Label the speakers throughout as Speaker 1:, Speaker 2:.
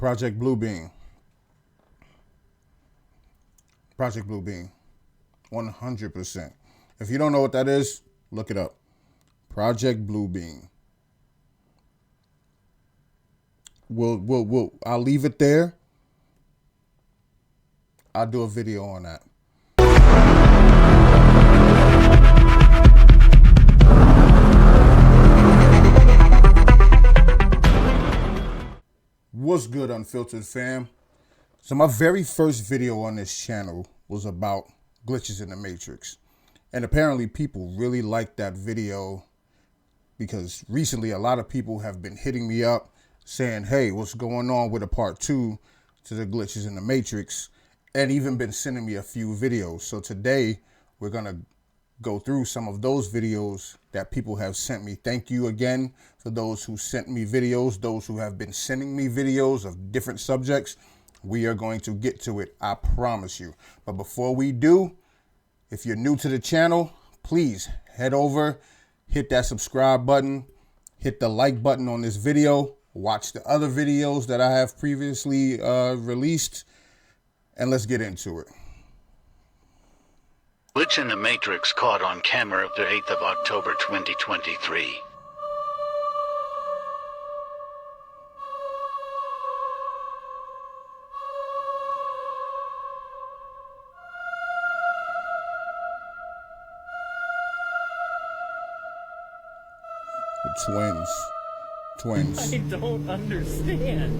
Speaker 1: Project Bluebeam. Project Bluebeam. 100%. If you don't know what that is, look it up. Project Bluebeam. I'll leave it there. I'll do a video on that. What's good, Unfiltered fam? So my very first video on this channel was about glitches in the Matrix. And apparently people really liked that video because recently a lot of people have been hitting me up saying, hey, what's going on with a part 2 to the glitches in the Matrix? And even been sending me a few videos. So today we're going to go through some of those videos that people have sent me. Thank you again for those who sent me videos, those who have been sending me videos of different subjects. We are going to get to it, I promise you. But before we do, if you're new to the channel, please head over, hit that subscribe button, hit the like button on this video, watch the other videos that I have previously released, and let's get into it.
Speaker 2: Glitch in the Matrix caught on camera the 8th of October 2023.
Speaker 1: The twins.
Speaker 3: I don't understand.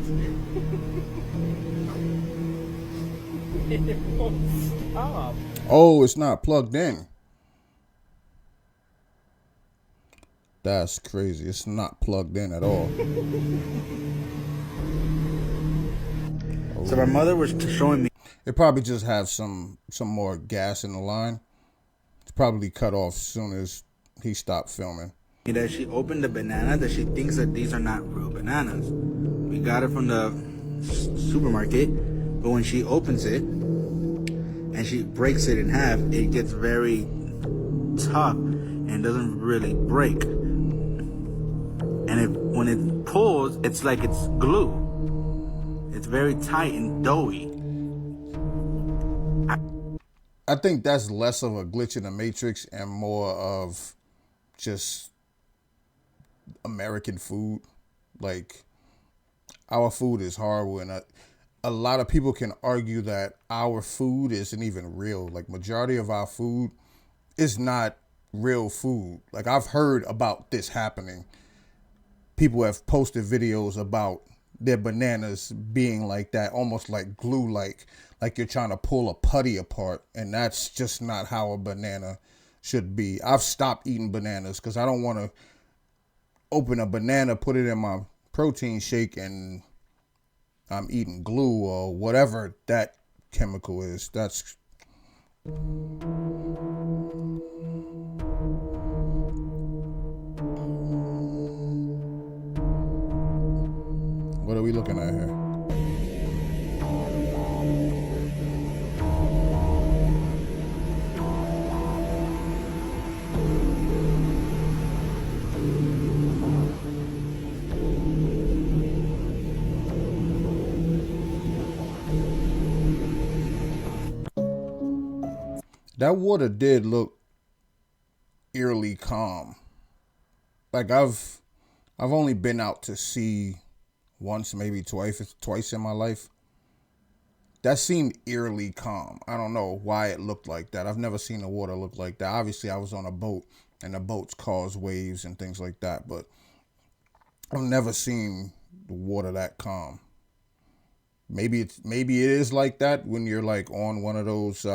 Speaker 3: It won't stop.
Speaker 1: Oh, it's not plugged in. That's crazy. It's not plugged in at all.
Speaker 4: So my mother was showing me.
Speaker 1: It probably just have some more gas in the line. It's probably cut off as soon as he stopped filming.
Speaker 4: That she opened the banana, that she thinks that these are not real bananas. We got it from the supermarket, but when she opens it and she breaks it in half, it gets very tough and doesn't really break. And when it pulls, it's like it's glue. It's very tight and doughy.
Speaker 1: I think that's less of a glitch in the Matrix and more of just American food. Like, our food is horrible, and a lot of people can argue that our food isn't even real. Like, majority of our food is not real food. Like, I've heard about this happening. People have posted videos about their bananas being like that, almost like glue, like you're trying to pull a putty apart, and that's just not how a banana should be. I've stopped eating bananas because I don't want to open a banana, put it in my protein shake, and I'm eating glue or whatever that chemical is. That's what are we looking at here? That water did look eerily calm. Like I've only been out to sea once, maybe twice in my life. That seemed eerily calm. I don't know why it looked like that. I've never seen the water look like that. Obviously, I was on a boat, and the boats cause waves and things like that, but I've never seen the water that calm. Maybe it is like that when you're like on one of those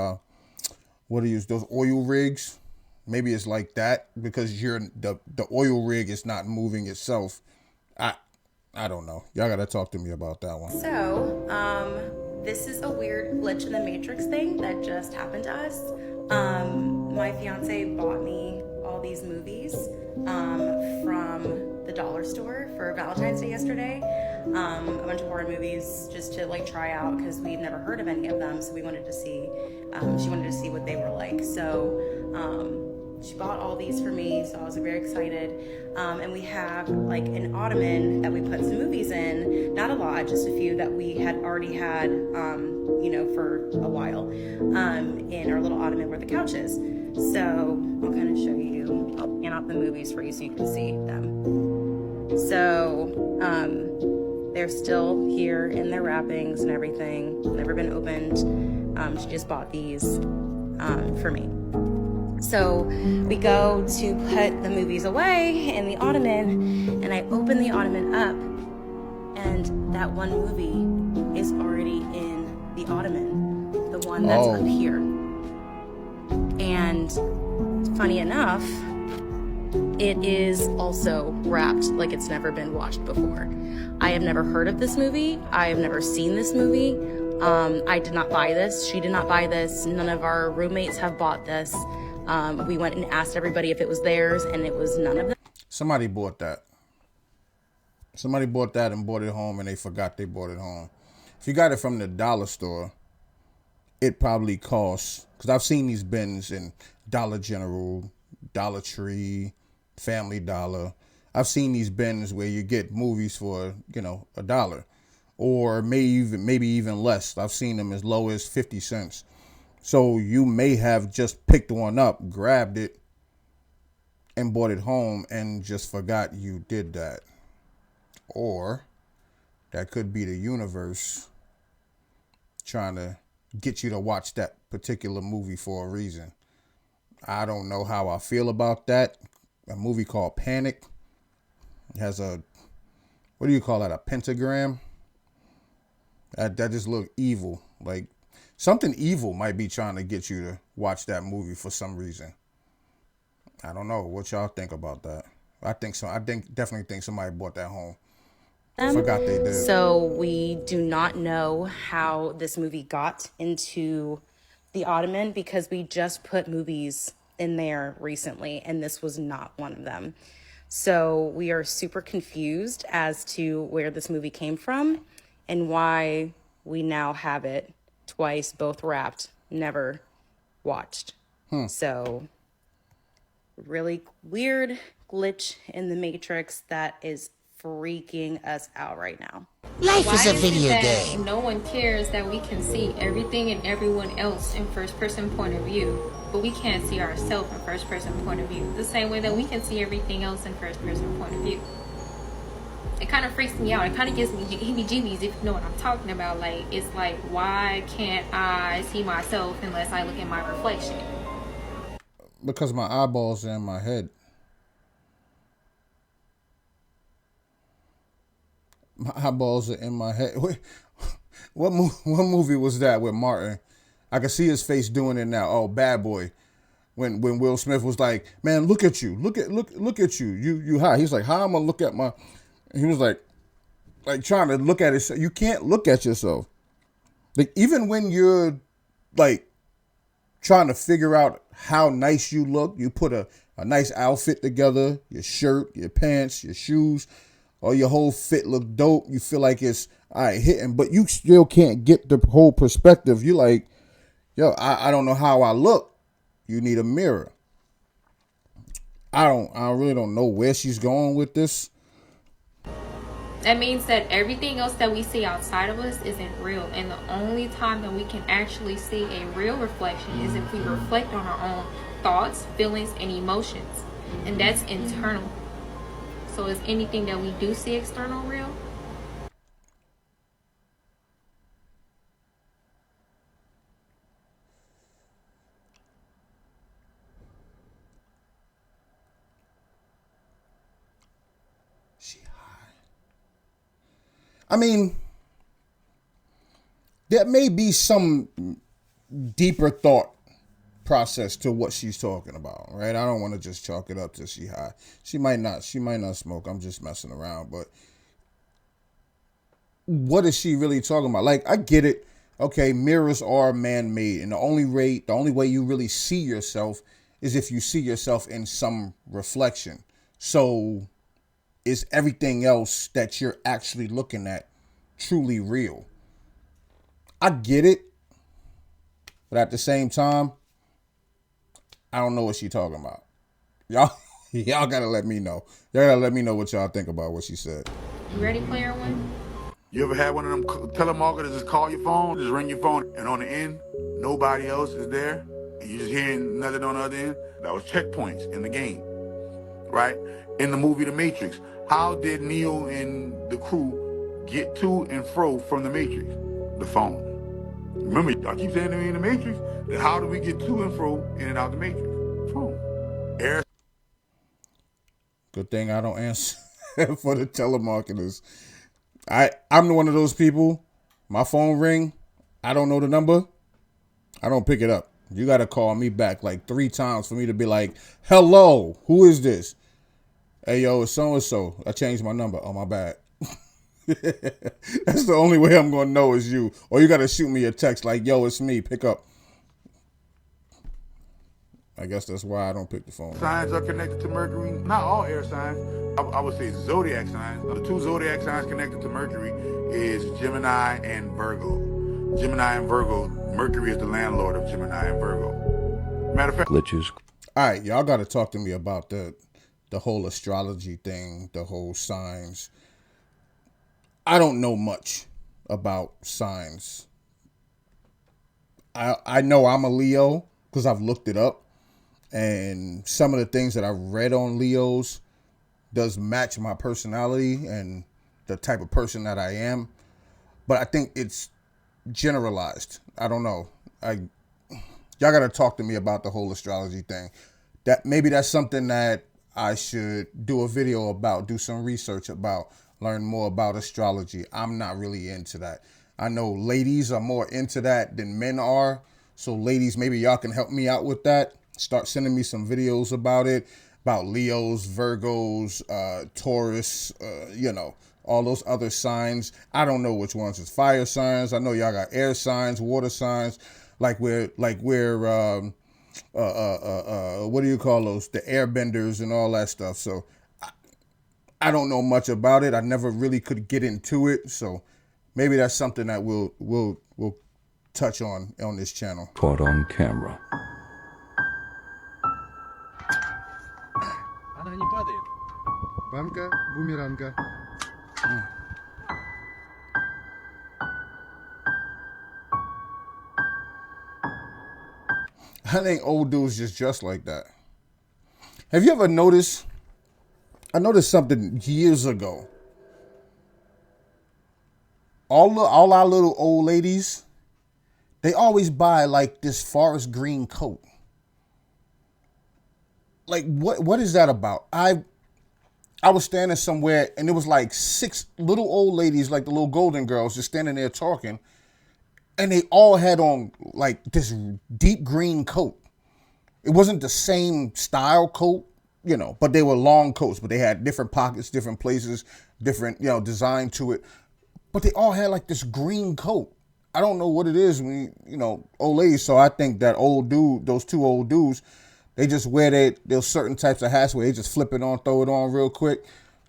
Speaker 1: those oil rigs. Maybe it's like that because the oil rig is not moving itself. I don't know. Y'all gotta talk to me about that one.
Speaker 5: So, this is a weird glitch in the Matrix thing that just happened to us. My fiance bought me all these movies from the dollar store for Valentine's Day yesterday. A bunch of horror movies just to like try out because we've never heard of any of them. So we wanted to see, she wanted to see what they were like. So she bought all these for me, so I was very excited. And we have like an ottoman that we put some movies in, not a lot, just a few that we had already had, for a while, in our little ottoman where the couch is. So I'll kind of show you, I'll pan out the movies for you so you can see them. So they're still here in their wrappings and everything, never been opened. She just bought these for me. So we go to put the movies away in the ottoman, and I open the ottoman up, and that one movie is already in the ottoman, the one that's up here. And funny enough, it is also wrapped like it's never been washed before. I have never heard of this movie. I have never seen this movie. I did not buy this. She did not buy this. None of our roommates have bought this. We went and asked everybody if it was theirs, and it was none of them.
Speaker 1: Somebody bought that. Somebody bought that and bought it home, and they forgot they bought it home. If you got it from the dollar store, it probably costs, because I've seen these bins in Dollar General, Dollar Tree, Family Dollar. I've seen these bins where you get movies for, $1 or maybe even less. I've seen them as low as 50 cents. So you may have just picked one up, grabbed it, and brought it home and just forgot you did that. Or that could be the universe trying to get you to watch that particular movie for a reason. I don't know how I feel about that. A movie called Panic. It has a, what do you call that, a pentagram? That just looked evil. Like, something evil might be trying to get you to watch that movie for some reason. I don't know. What y'all think about that? I definitely think somebody bought that home. Forgot they did.
Speaker 5: So we do not know how this movie got into the ottoman, because we just put movies in there recently, and this was not one of them. So we are super confused as to where this movie came from and why we now have it twice, both wrapped, never watched. So really weird glitch in the matrix that is freaking us out right now.
Speaker 6: Life
Speaker 7: Why
Speaker 6: is a
Speaker 7: it
Speaker 6: video
Speaker 7: that
Speaker 6: game.
Speaker 7: no one cares that we can see everything and everyone else in first person point of view, but we can't see ourselves in first person point of view, the same way that we can see everything else in first person point of view. It kind of freaks me out. It kind of gives me heebie-jeebies, if you know what I'm talking about. Like, it's like, why can't I see myself unless I look at my reflection?
Speaker 1: Because my eyeballs are in my head. My eyeballs are in my head. What movie was that with Martin? I can see his face doing it now. Oh, Bad Boy. When Will Smith was like, "Man, look at you. Look at you. You high." He's like, "How I'm gonna look at my?" He was like trying to look at it. You can't look at yourself. Like, even when you're like trying to figure out how nice you look, you put a nice outfit together, your shirt, your pants, your shoes, or your whole fit look dope. You feel like it's all right hitting, but you still can't get the whole perspective. You're like, yo, I don't know how I look. You need a mirror. I really don't know where she's going with this.
Speaker 7: That means that everything else that we see outside of us isn't real, and the only time that we can actually see a real reflection is if we reflect on our own thoughts, feelings, and emotions, and that's internal. So is anything that we do see external real?
Speaker 1: She high. I mean, there may be some deeper thought process to what she's talking about, right? I don't want to just chalk it up to she high. She might not smoke. I'm just messing around. But what is she really talking about? Like, I get it. Okay, mirrors are man-made, and the only way you really see yourself is if you see yourself in some reflection. So is everything else that you're actually looking at truly real? I get it. But at the same time, I don't know what she's talking about. Y'all, y'all gotta let me know. Y'all gotta let me know what y'all think about what she said.
Speaker 7: You ready, player one?
Speaker 6: You ever had one of them telemarketers just call your phone, just ring your phone, and on the end, nobody else is there, and you just hearing nothing on the other end? That was checkpoints in the game, right? In the movie The Matrix, how did Neo and the crew get to and fro from the Matrix? The phone. Remember, I keep saying to me in the Matrix, that how do we get to and fro in and out the Matrix? Phone. Air.
Speaker 1: Good thing I don't answer for the telemarketers. I'm one of those people. My phone ring. I don't know the number. I don't pick it up. You got to call me back like 3 times for me to be like, hello, who is this? Hey, yo, it's so-and-so. I changed my number. Oh, my bad. That's the only way I'm going to know is you. Or you got to shoot me a text like, yo, it's me. Pick up. I guess that's why I don't pick the phone.
Speaker 6: Signs are connected to Mercury. Not all air signs. I would say zodiac signs. The 2 zodiac signs connected to Mercury is Gemini and Virgo. Gemini and Virgo. Mercury is the landlord of Gemini and Virgo. Matter of fact,
Speaker 8: glitches.
Speaker 1: All right, y'all got to talk to me about the whole astrology thing, the whole signs. I don't know much about signs. I know I'm a Leo because I've looked it up. And some of the things that I've read on Leos does match my personality and the type of person that I am. But I think it's generalized. I don't know. Y'all got to talk to me about the whole astrology thing. That maybe that's something that I should do a video about, do some research about, learn more about astrology. I'm not really into that. I know ladies are more into that than men are. So ladies, maybe y'all can help me out with that. Start sending me some videos about it, about Leos, Virgos, Taurus, all those other signs. I don't know which ones is fire signs. I know y'all got air signs, water signs, like we're what do you call those? The airbenders and all that stuff. So I don't know much about it. I never really could get into it. So maybe that's something that we'll touch on this channel.
Speaker 8: Caught on camera.
Speaker 9: Она не падает. Банка бумеранга.
Speaker 1: I think old dudes just dress like that. Have you ever noticed? I noticed something years ago. All our little old ladies, they always buy like this forest green coat. Like what is that about? I was standing somewhere and it was like 6 little old ladies, like the little Golden Girls, just standing there talking. And they all had on like this deep green coat. It wasn't the same style coat, but they were long coats, but they had different pockets, different places, different, design to it. But they all had like this green coat. I don't know what it is when old ladies. So I think that those 2 old dudes, they just wear those certain types of hats where they just flip it on, throw it on real quick,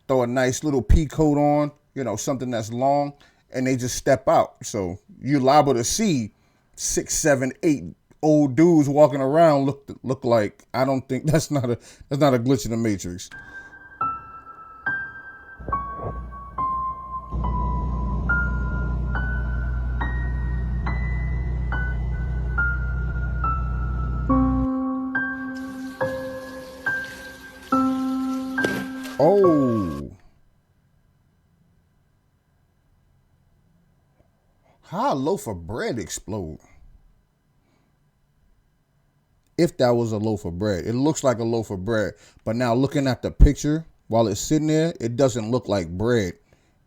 Speaker 1: throw a nice little pea coat on, something that's long, and they just step out. So you're liable to see 6, 7, 8 old dudes walking around look like. I don't think that's not a glitch in the Matrix. Oh. How a loaf of bread explode? If that was a loaf of bread. It looks like a loaf of bread. But now looking at the picture while it's sitting there, it doesn't look like bread.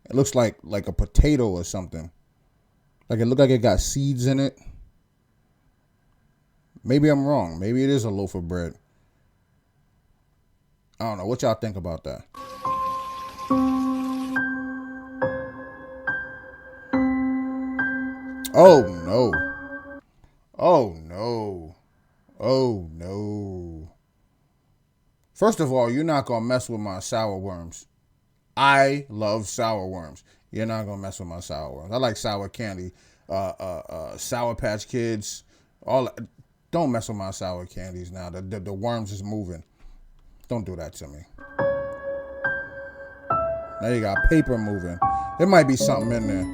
Speaker 1: It looks like a potato or something. Like it looked like it got seeds in it. Maybe I'm wrong. Maybe it is a loaf of bread. I don't know. What y'all think about that? Oh, no. Oh, no. Oh, no. First of all, you're not going to mess with my sour worms. I love sour worms. You're not going to mess with my sour worms. I like sour candy. Sour Patch Kids. Don't mess with my sour candies now. The worms is moving. Don't do that to me. Now you got paper moving. There might be something in there.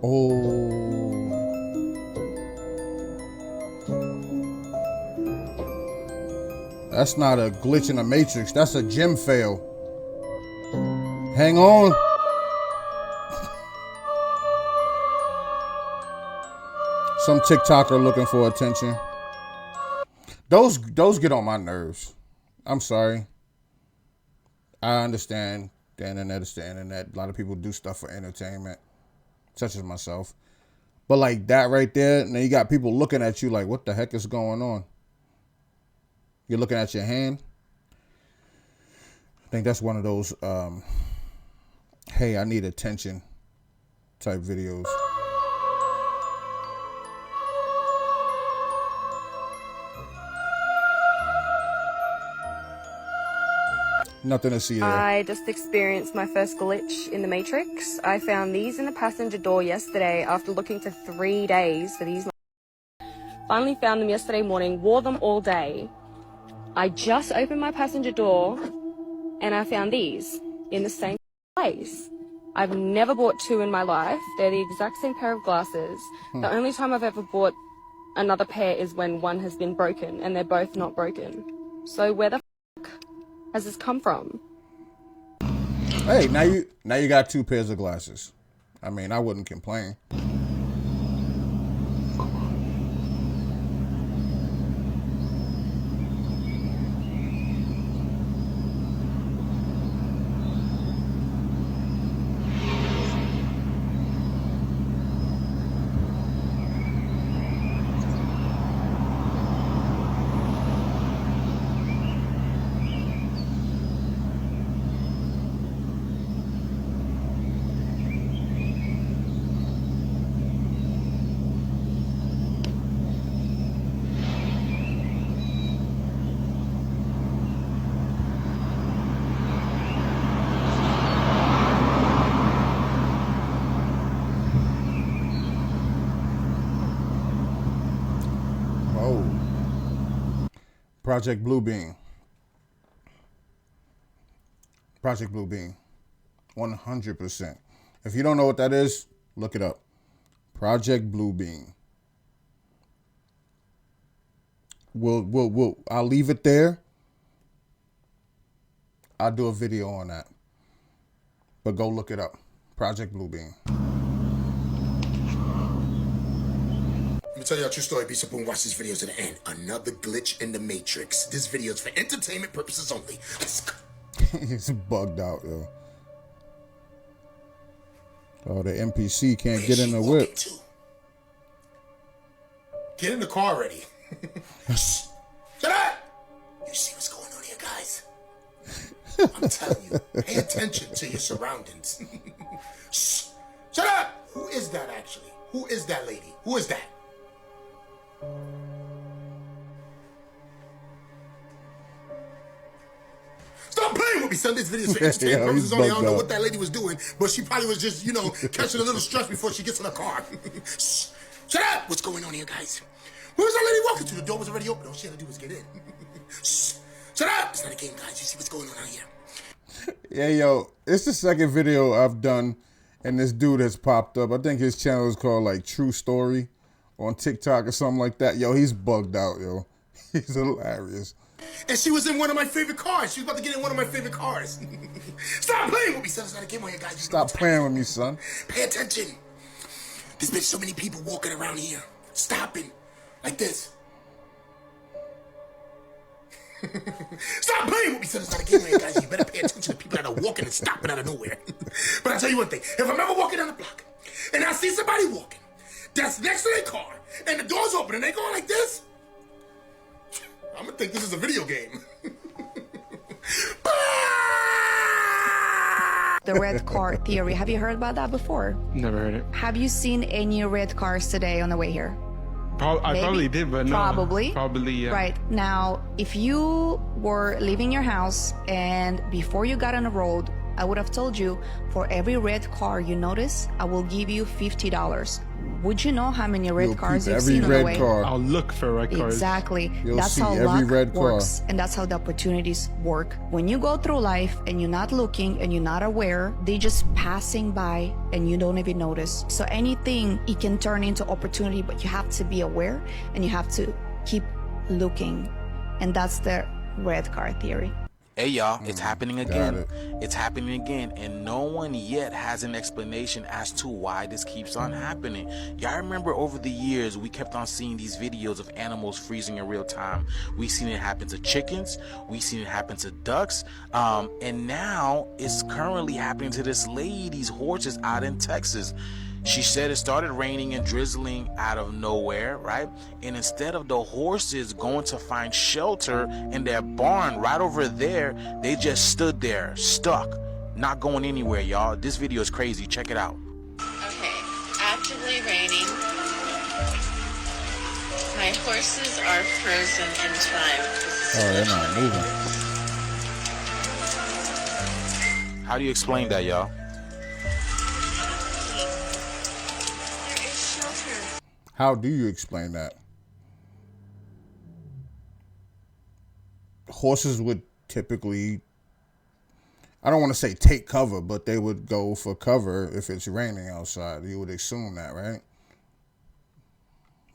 Speaker 1: Oh. That's not a glitch in the Matrix. That's a gym fail. Hang on. Some TikToker looking for attention. Those get on my nerves. I'm sorry. I understand the internet is the internet. A lot of people do stuff for entertainment, such as myself. But like that right there, now you got people looking at you like, what the heck is going on? You're looking at your hand. I think that's one of those, hey, I need attention type videos. Nothing to see there.
Speaker 8: I just experienced my first glitch in the Matrix. I found these in the passenger door yesterday after looking for 3 days for these. Finally found them yesterday morning, wore them all day. I just opened my passenger door and I found these in the same place. I've never bought two in my life. They're the exact same pair of glasses. The only time I've ever bought another pair is when one has been broken, and they're both not broken. So where the f*** has this come from?
Speaker 1: Hey, now you got two pairs of glasses. I mean, I wouldn't complain. Project Bluebeam. Project Bluebeam. 100%. If you don't know what that is, look it up. Project Bluebeam. I'll leave it there. I'll do a video on that. But go look it up. Project Bluebeam.
Speaker 10: Let me tell you a true story. Be simple and watch this video to the end. Another glitch in the Matrix. This video is for entertainment purposes only. Let's go.
Speaker 1: It's bugged out, yo. Oh, the NPC can't get in the whip.
Speaker 10: Get in the car already. Shut up! You see what's going on here, guys? I'm telling you, pay attention to your surroundings. Shut up! Who is that actually? Who is that lady? Who is that? Stop playing with me, son. This video's for entertainment purposes only. I don't know what that lady was doing, but she probably was just, catching a little stress before she gets in the car. Shut up! What's going on here, guys? Where was that lady walking to? The door was already open. All she had to do was get in. Shut up! It's not a game, guys. You see what's going on out here.
Speaker 1: Yeah, yo, it's the second video I've done, and this dude has popped up. I think his channel is called, like, True Story on TikTok or something like that. Yo, he's bugged out, yo. He's hilarious.
Speaker 10: And she was in one of my favorite cars. She was about to get in one of my favorite cars. Stop playing with me, son. It's not a game on here, guys.
Speaker 1: Stop playing with me, son.
Speaker 10: Pay attention. There's been so many people walking around here, stopping, like this. Stop playing with me, son. It's not a game on here, guys. You better pay attention to people that are walking and stopping out of nowhere. But I'll tell you one thing. If I'm ever walking down the block, and I see somebody walking, that's next to their car, and the door's open, and they going like this, I'm gonna think this is a video game.
Speaker 11: The red car theory. Have you heard about that before?
Speaker 12: Never heard it.
Speaker 11: Have you seen any red cars today on the way here?
Speaker 12: I probably did, but no.
Speaker 11: Probably.
Speaker 12: Probably, yeah.
Speaker 11: Right. Now, if you were leaving your house and before you got on the road, I would have told you, for every red car you notice, I will give you $50. Would you know how many red cars you've seen on the way?
Speaker 12: I'll look for red cars.
Speaker 11: Exactly.
Speaker 1: You'll
Speaker 11: That's
Speaker 1: see
Speaker 11: how
Speaker 1: every
Speaker 11: luck
Speaker 1: red car.
Speaker 11: works, and that's how the opportunities work. When you go through life and you're not looking and you're not aware, they're just passing by and you don't even notice. So anything, it can turn into opportunity, but you have to be aware and you have to keep looking. And that's the red car theory.
Speaker 13: Hey y'all, it's happening again.
Speaker 1: it.
Speaker 13: It's happening again, and no one yet has an explanation as to why this keeps on happening. Y'all remember over the years we kept on seeing these videos of animals freezing in real time. We seen it happen to chickens, we seen it happen to ducks, and now it's currently happening to this lady's horses out in Texas. She said it started raining and drizzling out of nowhere, right? And instead of the horses going to find shelter in their barn right over there, they just stood there, stuck, not going anywhere, y'all. This video is crazy. Check it out.
Speaker 14: Okay, actively raining. My horses are frozen in time.
Speaker 1: Oh, they're not moving.
Speaker 13: How do you explain that, y'all?
Speaker 1: How do you explain that? Horses would typically, I don't want to say take cover, but they would go for cover if it's raining outside. You would assume that, right?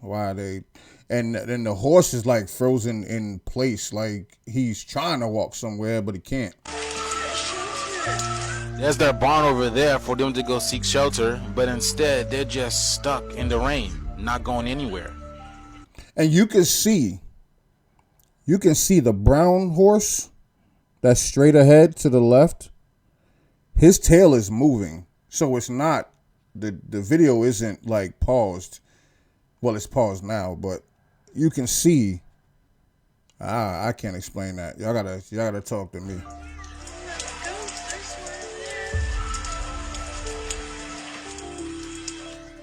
Speaker 1: Why are they? And then the horse is like frozen in place, like he's trying to walk somewhere, but he can't.
Speaker 13: There's their barn over there for them to go seek shelter, but instead they're just stuck in the rain, not going anywhere.
Speaker 1: And you can see the brown horse that's straight ahead to the left. His tail is moving. So it's not, the video isn't like paused. Well, it's paused now, but you can see, I can't explain that. Y'all gotta talk to me.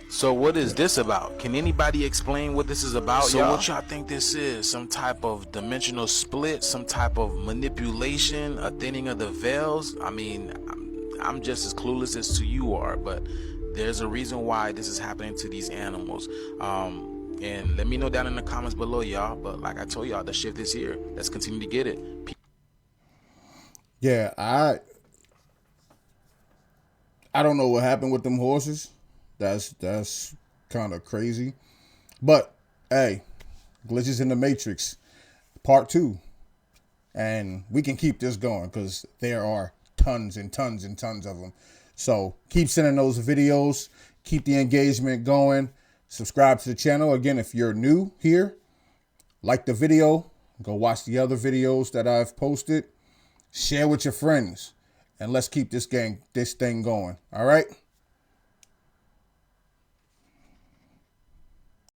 Speaker 13: So what is this about? Can anybody explain what this is about? So what y'all think this is? Some type of dimensional split? Some type of manipulation? A thinning of the veils? I mean, I'm just as clueless as to you are, but there's a reason why this is happening to these animals. And let me know down in the comments below, y'all. But like I told y'all, the shift is here. Let's continue to get it.
Speaker 1: Yeah, I don't know what happened with them horses. That's kind of crazy. But, hey, Glitches in the Matrix, part 2. And we can keep this going because there are tons and tons and tons of them. So keep sending those videos. Keep the engagement going. Subscribe to the channel. Again, if you're new here, like the video. Go watch the other videos that I've posted. Share with your friends. And let's keep this thing going. All right?